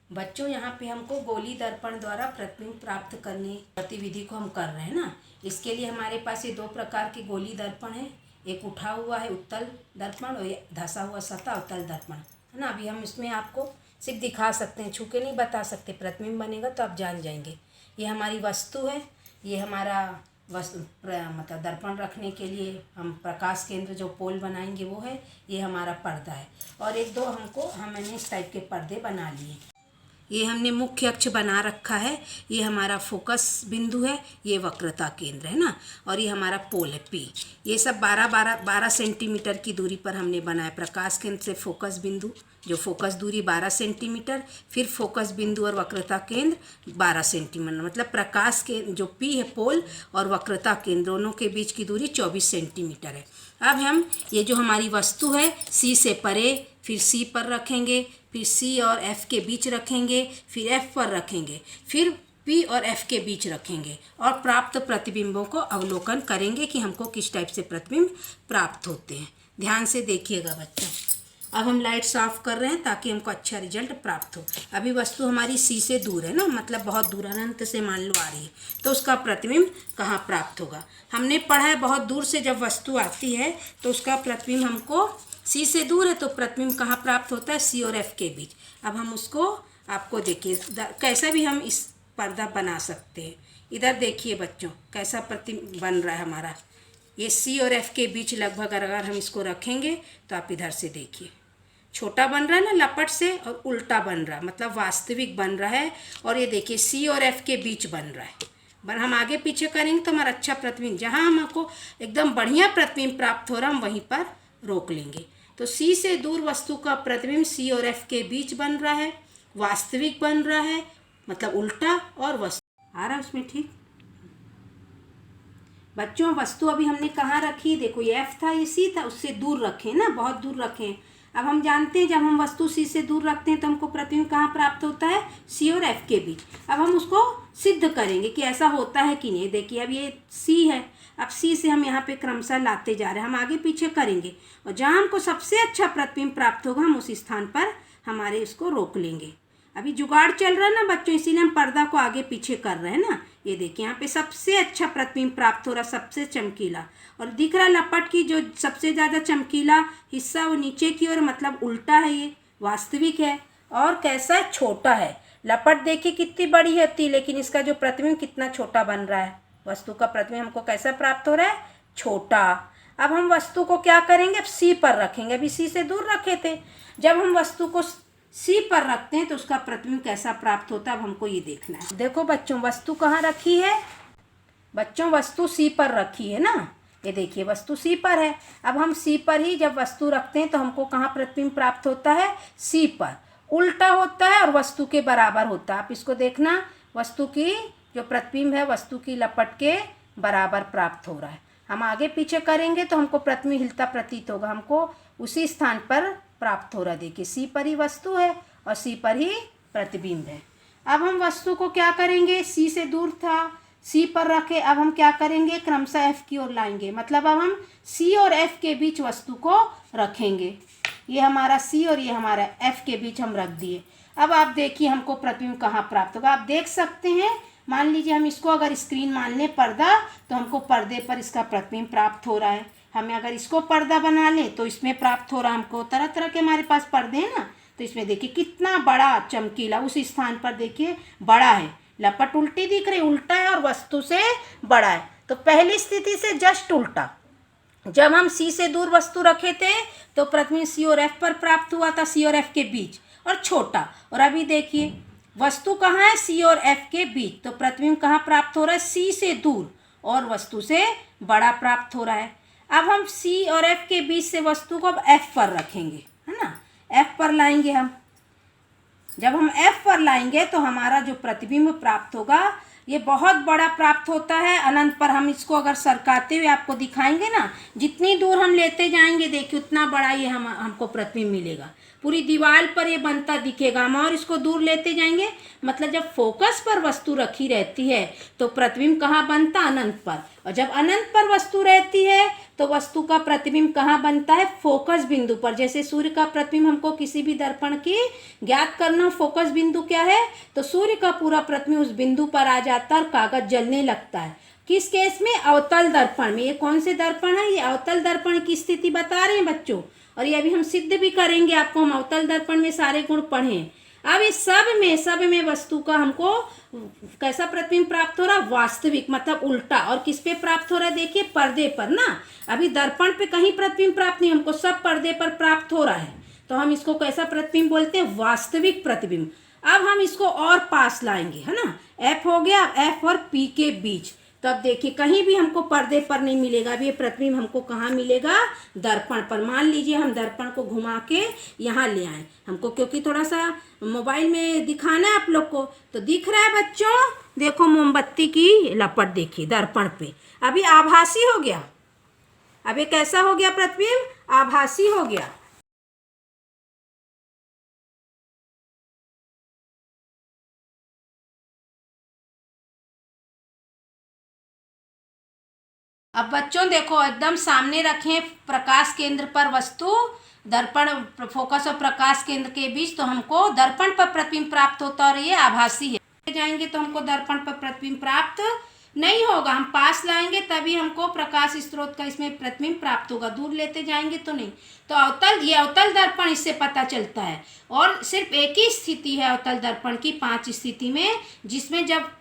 बच्चों, यहाँ पे हमको गोली दर्पण द्वारा प्रतिबिंब प्राप्त करने गतिविधि को हम कर रहे हैं ना। इसके लिए हमारे पास ये दो प्रकार के गोली दर्पण है। एक उठा हुआ है उत्तल दर्पण और एक धंसा हुआ सतह अवतल दर्पण है ना। अभी हम इसमें आपको सिर्फ दिखा सकते हैं, छू के नहीं बता सकते। प्रतिबिंब बनेगा तो आप जान जाएंगे। ये हमारी वस्तु है, ये हमारा मतलब दर्पण रखने के लिए हम प्रकाश केंद्र जो पोल बनाएंगे वो है। ये हमारा पर्दा है और एक दो हमने इस टाइप के पर्दे बना लिए। ये हमने मुख्य अक्ष बना रखा है। ये हमारा फोकस बिंदु है, ये वक्रता केंद्र है ना। और ये हमारा पोल है पी। ये सब 12 सेंटीमीटर की दूरी पर हमने बनाया। प्रकाश केंद्र से फोकस बिंदु, जो फोकस दूरी 12 सेंटीमीटर, फिर फोकस बिंदु और वक्रता केंद्र 12 सेंटीमीटर, मतलब प्रकाश के जो पी है पोल और वक्रता केंद्र दोनों के बीच की दूरी 24 सेंटीमीटर है। अब हम ये जो हमारी वस्तु है सी से परे, फिर सी पर रखेंगे, फिर सी और एफ के बीच रखेंगे, फिर एफ पर रखेंगे, फिर पी और एफ के बीच रखेंगे और प्राप्त प्रतिबिंबों को अवलोकन करेंगे कि हमको किस टाइप से प्रतिबिंब प्राप्त होते हैं। ध्यान से देखिएगा बच्चों। अब हम लाइट्स ऑफ कर रहे हैं ताकि हमको अच्छा रिजल्ट प्राप्त हो। अभी वस्तु हमारी सी से दूर है ना, मतलब बहुत दूर अनंत से मान लो आ रही है, तो उसका प्रतिबिंब कहाँ प्राप्त होगा। हमने पढ़ा है बहुत दूर से जब वस्तु आती है तो उसका प्रतिबिंब हमको सी से दूर है तो प्रतिबिंब कहाँ प्राप्त होता है, सी और एफ के बीच। अब हम उसको आपको देखिए कैसा भी हम इस पर्दा बना सकते हैं। इधर देखिए बच्चों कैसा प्रतिबिंब बन रहा है हमारा। ये सी और एफ के बीच लगभग अगर हम इसको रखेंगे तो आप इधर से देखिए छोटा बन रहा है ना लपट से, और उल्टा बन रहा है मतलब वास्तविक बन रहा है। और ये देखिए सी और एफ के बीच बन रहा है। हम आगे पीछे करेंगे तो हमारा अच्छा प्रतिबिंब, जहाँ हमको एकदम बढ़िया प्रतिबिंब प्राप्त हो रहा हम वहीं पर रोक लेंगे। तो सी से दूर वस्तु का प्रतिबिंब सी और एफ के बीच बन रहा है, वास्तविक बन रहा है, मतलब उल्टा। और वस्तु आ रहा है उसमें ठीक। बच्चों वस्तु अभी हमने कहाँ रखी, देखो ये एफ था, ये सी था, उससे दूर रखें ना, बहुत दूर रखें। अब हम जानते हैं जब हम वस्तु सी से दूर रखते हैं तो हमको प्रतिबिंब कहाँ प्राप्त होता है, सी और एफ के बीच। अब हम उसको सिद्ध करेंगे कि ऐसा होता है कि नहीं। देखिए अब ये सी है, अब सी से हम यहाँ पे क्रमशः लाते जा रहे हैं, हम आगे पीछे करेंगे और जहाँ हमको सबसे अच्छा प्रतिबिंब प्राप्त होगा हम उस स्थान पर हमारे उसको रोक लेंगे। अभी जुगाड़ चल रहा है ना बच्चों, इसीलिए हम पर्दा को आगे पीछे कर रहे हैं ना। ये देखिए यहाँ पे सबसे अच्छा प्रतिबिंब प्राप्त हो रहा, सबसे चमकीला, और दिख रहा लपट की जो सबसे ज़्यादा चमकीला हिस्सा वो नीचे की ओर, मतलब उल्टा है, ये वास्तविक है। और कैसा छोटा है, लपट देखिए कितनी बड़ी होती, लेकिन इसका जो प्रतिबिंब कितना छोटा बन रहा है। वस्तु का प्रतिबिंब हमको कैसा प्राप्त हो रहा है, छोटा। अब हम वस्तु को क्या करेंगे, अब सी पर रखेंगे। अभी सी से दूर रखे थे, जब हम वस्तु को सी पर रखते हैं तो उसका प्रतिबिंब कैसा प्राप्त होता है अब हमको ये देखना है। देखो बच्चों वस्तु कहाँ रखी है, बच्चों वस्तु सी पर रखी है ना। ये देखिए वस्तु सी पर है। अब हम सी पर ही जब वस्तु रखते हैं तो हमको कहाँ प्रतिबिंब प्राप्त होता है, सी पर। उल्टा होता है और वस्तु के बराबर होता है। आप इसको देखना, वस्तु की जो प्रतिबिंब है वस्तु की लपट के बराबर प्राप्त हो रहा है। हम आगे पीछे करेंगे तो हमको प्रतिबिंब हिलता प्रतीत होगा, हमको उसी स्थान पर प्राप्त हो रहा है। देखिए सी पर ही वस्तु है और सी पर ही प्रतिबिंब है। अब हम वस्तु को क्या करेंगे, सी से दूर था, सी पर रखे। अब हम क्या करेंगे, क्रमशः एफ की ओर लाएंगे, मतलब अब हम सी और एफ के बीच वस्तु को रखेंगे। ये हमारा सी और ये हमारा एफ के बीच हम रख दिए। अब आप देखिए हमको प्रतिबिंब कहाँ प्राप्त होगा, आप देख सकते हैं। मान लीजिए हम इसको अगर स्क्रीन मान लें पर्दा, तो हमको पर्दे पर इसका प्रतिबिंब प्राप्त हो रहा है। हमें अगर इसको पर्दा बना लें तो इसमें प्राप्त हो रहा है हमको। तरह तरह के हमारे पास पर्दे हैं ना, तो इसमें देखिए कितना बड़ा चमकीला, उस स्थान पर देखिए बड़ा है, लपट उल्टी दिख रही, उल्टा है और वस्तु से बड़ा है। तो पहली स्थिति से जस्ट उल्टा, जब हम सी से दूर वस्तु रखे थे तो प्रतिबिंब सी और एफ पर प्राप्त हुआ था, सी और एफ के बीच, और छोटा। और अभी देखिए वस्तु कहाँ है, सी और एफ के बीच, तो प्रतिबिंब कहाँ प्राप्त हो रहा है, सी से दूर और वस्तु से बड़ा प्राप्त हो रहा है। अब हम सी और एफ के बीच से वस्तु को अब एफ पर रखेंगे, है ना, एफ पर लाएंगे हम। जब हम एफ पर लाएंगे तो हमारा जो प्रतिबिंब प्राप्त होगा ये बहुत बड़ा प्राप्त होता है, अनंत पर। हम इसको अगर सरकाते हुए आपको दिखाएंगे ना, जितनी दूर हम लेते जाएंगे देखिए उतना बड़ा ये हमको प्रतिबिंब मिलेगा। पूरी दीवार पर ये बनता दिखेगा। हम और इसको दूर लेते जाएंगे, मतलब जब फोकस पर वस्तु रखी रहती है तो प्रतिबिंब कहाँ बनता, अनंत पर, और जब अनंत पर वस्तु रहती है तो वस्तु का प्रतिबिंब कहाँ बनता है, फोकस बिंदु पर। जैसे सूर्य का प्रतिबिंब हमको किसी भी दर्पण की ज्ञात करना, फोकस बिंदु क्या है, तो सूर्य का पूरा प्रतिबिंब उस बिंदु पर आ जाता है और कागज जलने लगता है। किस केस में, अवतल दर्पण में। ये कौन से दर्पण है, ये अवतल दर्पण की स्थिति बता रहे हैं बच्चों, और ये अभी हम सिद्ध भी करेंगे आपको। हम अवतल दर्पण में सारे गुण पढ़े। अब इस सब में वस्तु का हमको कैसा प्रतिबिंब प्राप्त हो रहा, वास्तविक, मतलब उल्टा। और किस पे प्राप्त हो रहा है, देखिए पर्दे पर ना, अभी दर्पण पे कहीं प्रतिबिंब प्राप्त नहीं, हमको सब पर्दे पर प्राप्त हो रहा है। तो हम इसको कैसा प्रतिबिंब बोलते हैं, वास्तविक प्रतिबिंब। अब हम इसको और पास लाएंगे, है ना, एफ हो गया, एफ और पी के बीच। तो अब देखिए कहीं भी हमको पर्दे पर नहीं मिलेगा। अब ये प्रतिबिंब हमको कहाँ मिलेगा, दर्पण पर। मान लीजिए हम दर्पण को घुमा के यहाँ ले आए हमको, क्योंकि थोड़ा सा मोबाइल में दिखाना है आप लोग को। तो दिख रहा है बच्चों, देखो मोमबत्ती की लपट देखिए दर्पण पे। अभी आभासी हो गया, अब ये कैसा हो गया प्रतिबिंब, आभासी हो गया। अब बच्चों देखो, एकदम सामने रखें प्रकाश केंद्र पर वस्तु, दर्पण फोकस और प्रकाश केंद्र के बीच, तो हमको दर्पण पर प्रतिबिंब प्राप्त होता है और ये आभासी है। जाएंगे तो हमको दर्पण पर प्रतिबिंब प्राप्त नहीं होगा, हम पास लाएंगे तभी हमको प्रकाश स्रोत का इसमें प्रतिबिंब प्राप्त होगा, दूर लेते जाएंगे तो नहीं। तो अवतल, ये अवतल दर्पण इससे पता चलता है। और सिर्फ एक ही स्थिति है अवतल दर्पण की 5 स्थिति में, जिसमें जब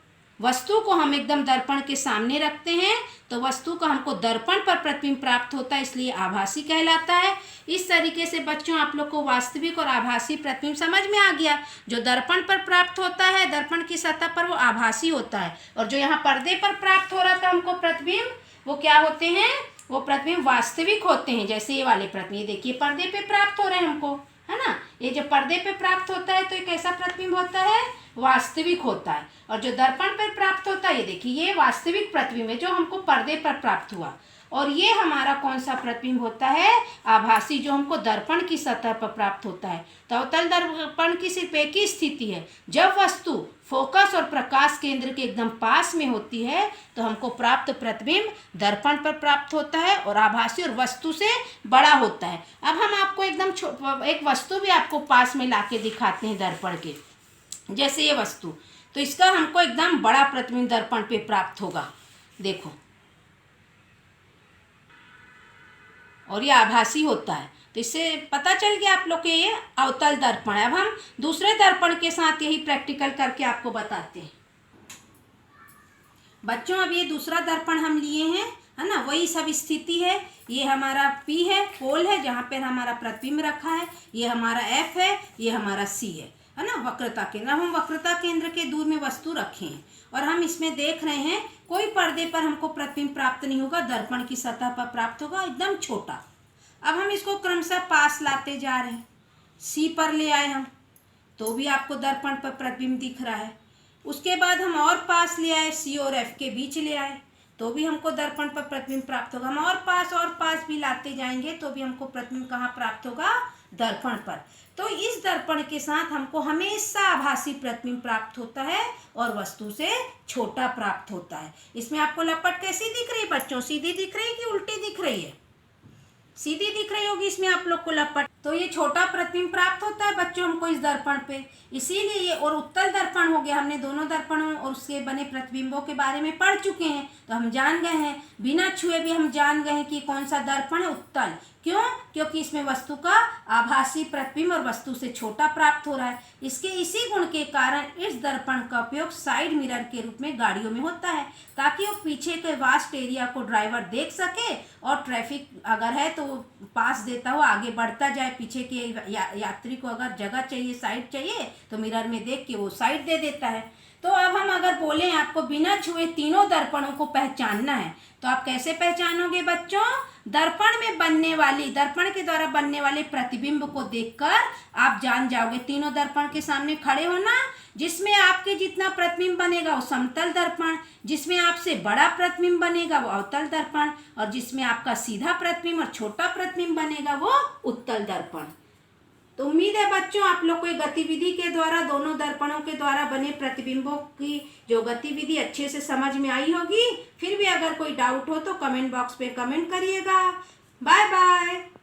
वस्तु को हम एकदम दर्पण के सामने रखते हैं तो वस्तु का हमको दर्पण पर प्रतिबिंब प्राप्त होता है, इसलिए आभासी कहलाता है। इस तरीके से बच्चों आप लोग को वास्तविक और आभासी प्रतिबिंब समझ में आ गया। जो दर्पण पर प्राप्त होता है दर्पण की सतह पर, वो आभासी होता है, और जो यहाँ पर्दे पर प्राप्त हो रहा था हमको प्रतिबिंब, वो क्या होते हैं, वो प्रतिबिंब वास्तविक होते हैं। जैसे ये वाले प्रतिबिंब देखिए पर्दे पे प्राप्त हो रहे हैं हमको, है ना, ये जब पर्दे पे प्राप्त होता है तो ये कैसा प्रतिबिंब होता है, वास्तविक होता है। और जो दर्पण पर प्राप्त होता है, ये देखिए ये वास्तविक प्रतिबिंब है जो हमको पर्दे पर प्राप्त हुआ। और ये हमारा कौन सा प्रतिबिंब होता है, आभासी, जो हमको दर्पण की सतह पर प्राप्त होता है। तो अवतल दर्पण की सिर्फ एक ही स्थिति है, जब वस्तु फोकस और प्रकाश केंद्र के एकदम पास में होती है तो हमको प्राप्त प्रतिबिंब दर्पण पर प्राप्त होता है और आभासी और वस्तु से बड़ा होता है। अब हम आपको एकदम एक वस्तु भी आपको पास में लाके दिखाते हैं दर्पण के, जैसे ये वस्तु, तो इसका हमको एकदम बड़ा प्रतिबिंब दर्पण पे प्राप्त होगा, देखो, और ये आभासी होता है। तो इससे पता चल गया आप लोग के ये अवतल दर्पण है। अब हम दूसरे दर्पण के साथ यही प्रैक्टिकल करके आपको बताते हैं बच्चों। अब ये दूसरा दर्पण हम लिए हैं, है ना, वही सब स्थिति है। ये हमारा P है, पोल है जहाँ पर हमारा प्रतिबिंब रखा है, ये हमारा F है, ये हमारा C है ना, वक्रता केंद्र। हम वक्रता केंद्र के दूर में वस्तु रखे हैं और हम इसमें देख रहे हैं कोई पर्दे पर हमको प्रतिबिंब प्राप्त नहीं होगा, दर्पण की सतह पर प्राप्त होगा, एकदम छोटा। अब हम इसको क्रमशः पास लाते जा रहे हैं, C पर ले आए हम, तो भी आपको दर्पण पर प्रतिबिंब दिख रहा है। उसके बाद हम और पास ले आए, C और F के बीच ले आए, तो भी हमको दर्पण पर प्रतिबिंब प्राप्त होगा। हम और पास भी लाते जाएंगे तो भी हमको प्रतिबिंब कहाँ प्राप्त होगा, दर्पण पर। तो इस दर्पण के साथ हमको हमेशा आभासी प्रतिबिंब प्राप्त होता है और वस्तु से छोटा प्राप्त होता है। इसमें आपको लपट कैसी दिख रही है बच्चों, सीधी दिख रही है कि उल्टी दिख रही है, सीधी दिख रही होगी इसमें आप लोग को लपट। तो ये छोटा प्रतिबिंब प्राप्त होता है बच्चों हमको इस दर्पण पे, इसीलिए ये, और उत्तल दर्पण हो गया। हमने दोनों दर्पणों और उसके बने प्रतिबिंबों के बारे में पढ़ चुके हैं, तो हम जान गए हैं, बिना छुए भी हम जान गए हैं कि कौन सा दर्पण है, उत्तल। क्यों, क्योंकि इसमें वस्तु का आभासी प्रतिबिंब और वस्तु से छोटा प्राप्त हो रहा है। इसके इसी गुण के कारण इस दर्पण का उपयोग साइड मिरर के रूप में गाड़ियों में होता है, ताकि वो पीछे के वास्ट एरिया को ड्राइवर देख सके और ट्रैफिक अगर है तो वो पास देता हुआ आगे बढ़ता जाए। पीछे के यात्री को अगर जगह चाहिए, साइड चाहिए, तो मिरर में देख के वो साइड दे देता है। तो अब हम अगर बोलें आपको बिना छुए तीनों दर्पणों को पहचानना है, तो आप कैसे पहचानोगे बच्चों, दर्पण में बनने वाली, दर्पण के द्वारा बनने वाले प्रतिबिंब को देखकर आप जान जाओगे। तीनों दर्पण के सामने खड़े होना, जिसमें आपके जितना प्रतिबिंब बनेगा वो समतल दर्पण, जिसमें आपसे बड़ा प्रतिबिंब बनेगा वो अवतल दर्पण, और जिसमें आपका सीधा प्रतिबिंब और छोटा प्रतिबिंब बनेगा वो उत्तल दर्पण। तो उम्मीद है बच्चों आप लोग को गतिविधि के द्वारा दोनों दर्पणों के द्वारा बने प्रतिबिंबों की जो गतिविधि अच्छे से समझ में आई होगी। फिर भी अगर कोई डाउट हो तो कमेंट बॉक्स पे कमेंट करिएगा। Bye bye.